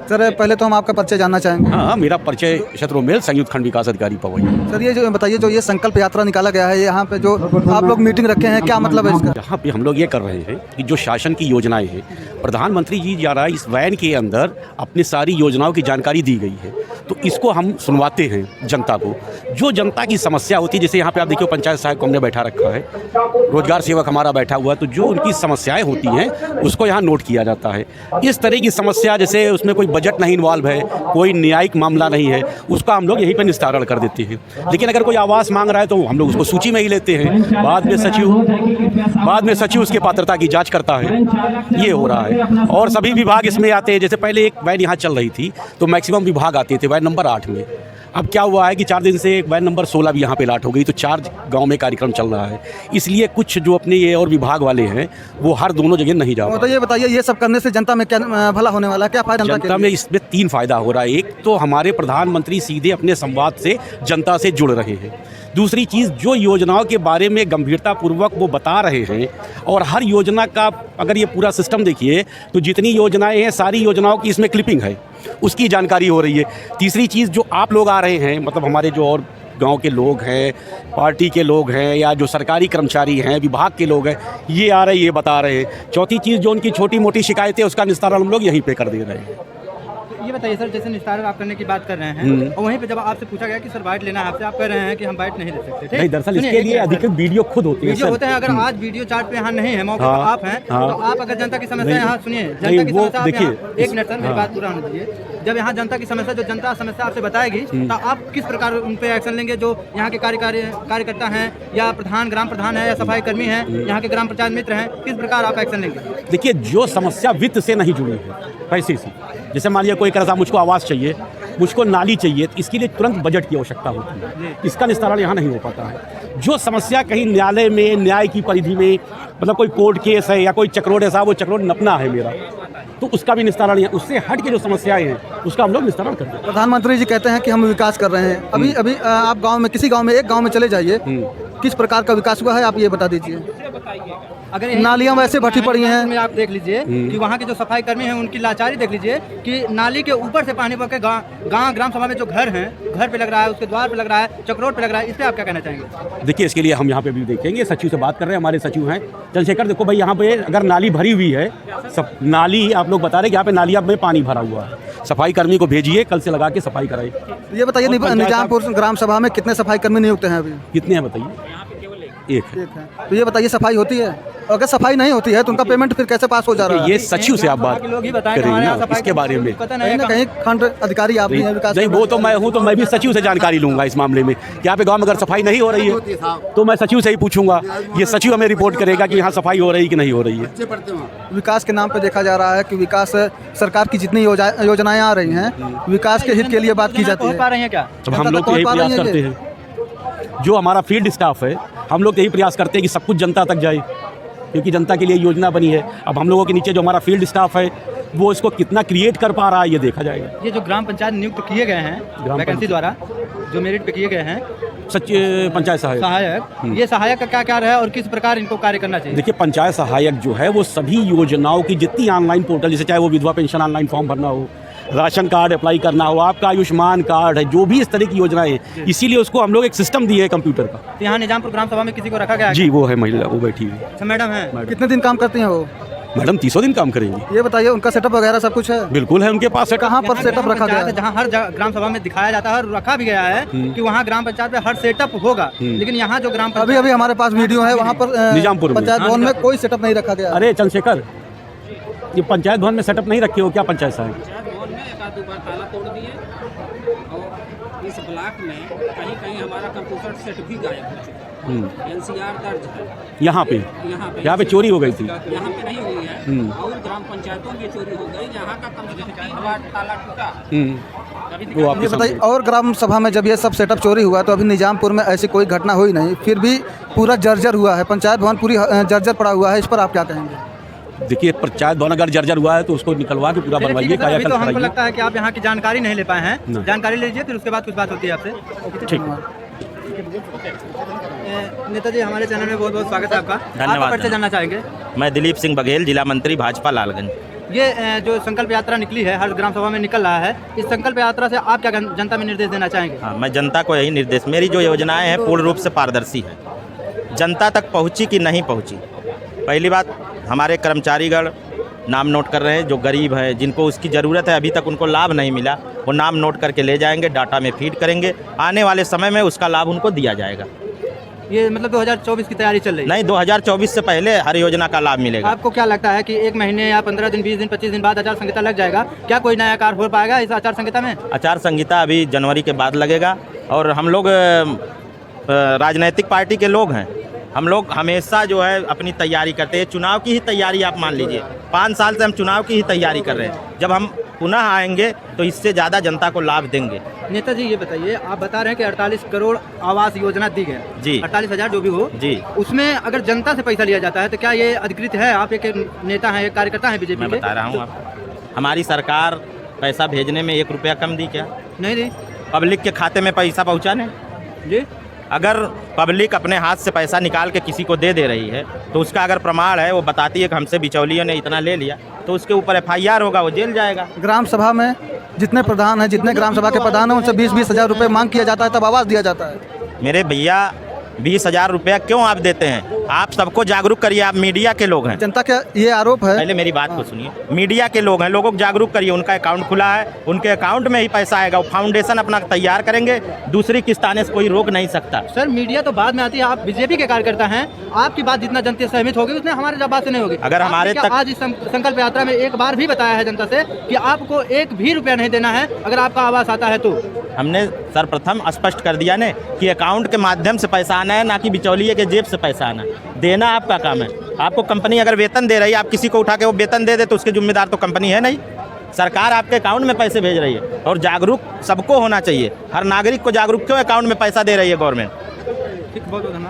Sir पहले तो हम आपका परिचय जानना चाहेंगे। हाँ, मेरा परिचय शत्रुमेल संयुक्त खंड विकास अधिकारी पवई। सर ये जो बताइए, जो ये संकल्प यात्रा निकाला गया है, यहाँ पे जो आप लोग मीटिंग रखे हैं, क्या मतलब है इसका? यहाँ पे हम लोग ये कर रहे हैं कि जो शासन की योजनाएं हैं, प्रधानमंत्री जी द्वारा इस वैन के अंदर अपनी सारी योजनाओं की जानकारी दी गई है, तो इसको हम सुनवाते हैं जनता को। जो जनता की समस्या होती है, जैसे यहाँ पे आप देखिए पंचायत सहायक को हमने बैठा रखा है, रोजगार सेवक हमारा बैठा हुआ है, तो जो उनकी समस्याएं होती हैं उसको यहाँ नोट किया जाता है। इस तरह की समस्या जैसे उसमें कोई बजट नहीं इन्वॉल्व है, कोई न्यायिक मामला नहीं है, उसका हम लोग यहीं पर निस्तारण कर देते हैं। लेकिन अगर कोई आवास मांग रहा है तो हम लोग उसको सूची में ही लेते हैं, बाद में सचिव उसके पात्रता की जांच करता है। ये हो रहा है और सभी विभाग इसमें आते हैं। जैसे पहले एक वैन यहाँ चल रही थी तो मैक्सिमम विभाग आते थे वैन नंबर 8 में। अब क्या हुआ है कि 4 दिन से वैन नंबर 16 भी यहाँ पे लाट हो गई, तो 4 गांव में कार्यक्रम चल रहा है। इसलिए कुछ जो अपने ये और विभाग वाले हैं वो हर दोनों जगह नहीं जा तो ये बताइए, ये सब करने से जनता में क्या भला होने वाला है, क्या फायदा जनता में? इसमें 3 फायदा हो रहा है। एक तो हमारे प्रधानमंत्री सीधे अपने संवाद से जनता से जुड़ रहे हैं। दूसरी चीज़, जो योजनाओं के बारे में गंभीरतापूर्वक वो बता रहे हैं, और हर योजना का अगर ये पूरा सिस्टम देखिए तो जितनी योजनाएं हैं सारी योजनाओं की इसमें क्लिपिंग है, उसकी जानकारी हो रही है। तीसरी चीज़, जो आप लोग आ रहे हैं, मतलब हमारे जो और गांव के लोग हैं, पार्टी के लोग हैं, या जो सरकारी कर्मचारी हैं, विभाग के लोग हैं, ये आ रहे हैं, ये बता रहे हैं। चौथी चीज़, जो उनकी छोटी मोटी शिकायतें उसका निस्तारण हम लोग यहीं पे कर दे रहे हैं। ये बताइए सर, जैसे निस्तारण आप करने की बात कर रहे हैं, और वहीं पे जब आपसे पूछा गया कि सर बाइट लेना है आपसे, आप कह रहे हैं कि हम बाइट नहीं ले सकते। नहीं, दरअसल इसके लिए अधिकृत वीडियो खुद होती है। वीडियो होते हैं। अगर आज वीडियो चार्ट पे यहाँ नहीं है, मौके पर आप हैं, तो आप अगर जनता की समस्या यहाँ सुनिए, जनता की समस्या देखिए। एक मिनट सर, मेरी बात पूरा होने दीजिए। जब यहाँ जनता की समस्या, जो जनता समस्या आपसे बताएगी, तो आप किस प्रकार उन पे एक्शन लेंगे? जो यहाँ के कार्यकर्ता हैं, या ग्राम प्रधान है, या सफाई कर्मी हैं, यहाँ के ग्राम पंचायत मित्र हैं, किस प्रकार आप एक्शन लेंगे? देखिए, जो समस्या वित्त से नहीं जुड़ी है, पैसे से, जैसे मान लिया कोई कह रहा था मुझको आवास चाहिए, मुझको नाली चाहिए, तो इसके लिए तुरंत बजट की आवश्यकता होती है। इसका निस्तारण यहाँ नहीं हो पाता है। जो समस्या कहीं न्यायालय में, न्याय की परिधि में, मतलब कोई कोर्ट केस है या कोई चक्रोड है, साहब वो चक्रोड नपना है मेरा, तो उसका भी निस्तारण है। उससे हट के जो समस्याएं हैं उसका हम लोग निस्तारण करते हैं। प्रधानमंत्री जी कहते हैं कि हम विकास कर रहे हैं। अभी आप गाँव में, किसी गाँव में, एक गाँव में चले जाइए, किस प्रकार का विकास हुआ है आप ये बता दीजिए। अगर नालियाँ वैसे भट्टी पड़ी हैं, आप देख लीजिए कि वहाँ के जो सफाई कर्मी हैं उनकी लाचारी देख लीजिए कि नाली के ऊपर से पानी बह के गाँव ग्राम सभा में जो घर हैं, घर पे लग रहा है, उसके द्वार पे लग रहा है, चक्रोड पे लग रहा है। इस पे आप क्या कहना चाहेंगे? देखिए, इसके लिए हम यहाँ पे भी देखेंगे, सचिव से बात कर रहे हैं, हमारे सचिव हैं चंद्रशेखर। देखो भाई, यहाँ पे अगर नाली भरी हुई है, सब नाली आप लोग बता रहे हैं कि यहाँ पे नालियाँ में पानी भरा हुआ है, सफाई कर्मी को भेजिए, कल से लगा के सफाई कराइए। ये बताइए, निजामपुर ग्राम सभा में कितने सफाई कर्मी नियुक्त हैं अभी? कितने हैं बताइए? एक है। तो ये बताइए, सफाई होती है? अगर सफाई नहीं होती है तो उनका पेमेंट फिर कैसे पास हो जा रहा है? ये सचिव से आप बात करेंगे ना इसके बारे में। कहीं ना कहीं खंड अधिकारी आप भी हैं विकास। नहीं, वो तो मैं हूँ, तो मैं भी सचिव से जानकारी लूंगा इस मामले में। यहाँ पे गांव में अगर सफाई नहीं हो रही है तो मैं सचिव से ही पूछूंगा। ये सचिव हमें रिपोर्ट करेगा कि यहाँ सफाई हो रही कि नहीं हो रही है। विकास के नाम पे देखा जा रहा है कि विकास, सरकार की जितनी योजनाएं आ रही हैं, विकास के हित के लिए बात की जाती है। पा रही है क्या? अब हम लोग तो यही प्रयास करते हैं, जो हमारा फील्ड स्टाफ है, हम लोग यही प्रयास करते हैं कि सब कुछ जनता तक जाए, क्योंकि जनता के लिए योजना बनी है। अब हम लोगों के नीचे जो हमारा फील्ड स्टाफ है वो इसको कितना क्रिएट कर पा रहा है, ये देखा जाएगा। ये जो ग्राम पंचायत नियुक्त किए गए हैं वैकेंसी द्वारा, जो मेरिट पे किए गए हैं, पंचायत सहायक, ये सहायक का क्या कार्य है और किस प्रकार इनको कार्य करना चाहिए? देखिए, पंचायत सहायक जो है वो सभी योजनाओं की जितनी ऑनलाइन पोर्टल, जैसे चाहे वो विधवा पेंशन ऑनलाइन फॉर्म भरना हो, राशन कार्ड अप्लाई करना हो, आपका आयुष्मान कार्ड है, जो भी इस तरह की योजनाएं हैं, इसीलिए उसको हम लोग एक सिस्टम दिए है कंप्यूटर का। तो यहाँ निजामपुर ग्राम सभा में किसी को रखा गया है? जी, वो है महिला, वो बैठी हुई। अच्छा, मैडम है। कितने दिन काम करती हैं वो? मैडम 300 दिन काम करेंगी। ये बताइए, उनका सेटअप वगैरह सब कुछ है? बिल्कुल है उनके पास। कहाँ पर सेटअप रखा गया है? जहाँ हर ग्राम सभा में दिखाया जाता है और रखा भी गया है कि वहाँ ग्राम पंचायत में हर सेटअप होगा, लेकिन यहाँ जो ग्राम अभी हमारे पास वीडियो है, वहाँ पर निजामपुर पंचायत भवन में कोई सेटअप नहीं रखा गया। अरे चंद्रशेखर, ये पंचायत भवन में सेटअप नहीं रखे हो क्या? पंचायत सहायक दो बार ताला तोड़ दिए, और इस ब्लॉक में कहीं कहीं हमारा कंप्यूटर सेट भी गायब हो चुका है। एनसीआर दर्ज है यहाँ पे चोरी हो गई थी। यहाँ पे नहीं हुई है, और ग्राम पंचायतों में चोरी हो गई। यहाँ का कम से कम 3 बार ताला टूटा। वो आप ये बताइए, और ग्राम सभा में जब ये सब सेटअप चोरी हुआ तो अभी निजामपुर में ऐसी कोई घटना हुई नहीं, फिर भी पूरा जर्जर हुआ है, पंचायत भवन पूरी जर्जर पड़ा हुआ है। इस पर आप क्या कहेंगे? देखिए, पंचायत भवन अगर जर्जर हुआ है तो उसको निकलवा के पूरा बनवाइए। तो हमको लगता है कि आप यहाँ की जानकारी नहीं ले पाए हैं, जानकारी लीजिए, फिर उसके बाद कुछ बात होती है आपसे। ठीक। नेताजी, हमारे चैनल में बहुत बहुत स्वागत है आपका। धन्यवाद। परिचय जानना चाहेंगे? मैं दिलीप सिंह बघेल, जिला मंत्री भाजपा लालगंज। ये जो संकल्प यात्रा निकली है, हर ग्राम सभा में निकल रहा है, इस संकल्प यात्रा से आप क्या जनता में निर्देश देना चाहेंगे? हाँ, मैं जनता को यही निर्देश, मेरी जो योजनाएं हैं पूर्ण रूप से पारदर्शी है, जनता तक पहुंची कि नहीं पहुंची। पहली बात, हमारे कर्मचारीगण नाम नोट कर रहे हैं, जो गरीब हैं, जिनको उसकी ज़रूरत है, अभी तक उनको लाभ नहीं मिला, वो नाम नोट करके ले जाएंगे, डाटा में फीड करेंगे, आने वाले समय में उसका लाभ उनको दिया जाएगा। ये मतलब 2024 की तैयारी चल रही है? नहीं, 2024 से पहले हर योजना का लाभ मिलेगा। आपको क्या लगता है कि 1 महीने या 15 दिन, 20 दिन, 25 दिन बाद आचार संहिता लग जाएगा, क्या कोई नया कार्य हो पाएगा इस आचार संहिता में? आचार संहिता अभी जनवरी के बाद लगेगा, और हम लोग राजनीतिक पार्टी के लोग हैं, हम लोग हमेशा जो है अपनी तैयारी करते हैं। चुनाव की ही तैयारी आप मान लीजिए, 5 साल से हम चुनाव की ही तैयारी कर रहे हैं। जब हम पुनः आएंगे तो इससे ज़्यादा जनता को लाभ देंगे। नेताजी ये बताइए, आप बता रहे हैं कि 48 करोड़ आवास योजना दी है जी, 48,000 जो भी हो जी, उसमें अगर जनता से पैसा लिया जाता है तो क्या ये अधिकृत है? आप एक नेता हैं, एक कार्यकर्ता हैं बीजेपी के। मैं बता रहा हूँ आपको, हमारी सरकार पैसा भेजने में 1 रुपया कम दी क्या? नहीं दी। पब्लिक के खाते में पैसा पहुँचाने जी, अगर पब्लिक अपने हाथ से पैसा निकाल के किसी को दे रही है तो उसका अगर प्रमाण है, वो बताती है कि हमसे बिचौलियों ने इतना ले लिया, तो उसके ऊपर FIR होगा, वो जेल जाएगा। ग्राम सभा में जितने प्रधान हैं, जितने ग्राम सभा के प्रधान हैं, उनसे 20-20 हज़ार रुपये मांग किया जाता है, तब आवाज़ दिया जाता है। मेरे भैया 20,000 रुपया क्यों आप देते हैं? आप सबको जागरूक करिए, आप मीडिया के लोग हैं। जनता का ये आरोप है, पहले मेरी बात को सुनिए, मीडिया के लोग हैं, लोगों को जागरूक करिए। उनका अकाउंट खुला है, उनके अकाउंट में ही पैसा आएगा, वो फाउंडेशन अपना तैयार करेंगे, दूसरी किस्त आने से कोई रोक नहीं सकता। सर मीडिया तो बाद में आती है, आप बीजेपी के कार्यकर्ता हैं, आपकी बात जितना जनता से सहमत होगी उतने हमारे बात से नहीं होगी। अगर हमारे तक आज इस संकल्प यात्रा में एक बार भी बताया है जनता से कि आपको 1 भी रुपया नहीं देना है अगर आपका आवास आता है तो? हमने सर्वप्रथम स्पष्ट कर दिया ने कि अकाउंट के माध्यम से पैसा आना है, ना कि बिचौलिए के जेब से पैसा आना। देना आपका काम है। आपको कंपनी अगर वेतन दे रही है, आप किसी को उठा के वो वेतन दे दे तो उसके जिम्मेदार तो कंपनी है नहीं, सरकार आपके अकाउंट में पैसे भेज रही है। और जागरूक सबको होना चाहिए, हर नागरिक को जागरूक क्यों अकाउंट में पैसा दे रही है गवर्नमेंट। ठीक, बहुत बहुत धन्यवाद।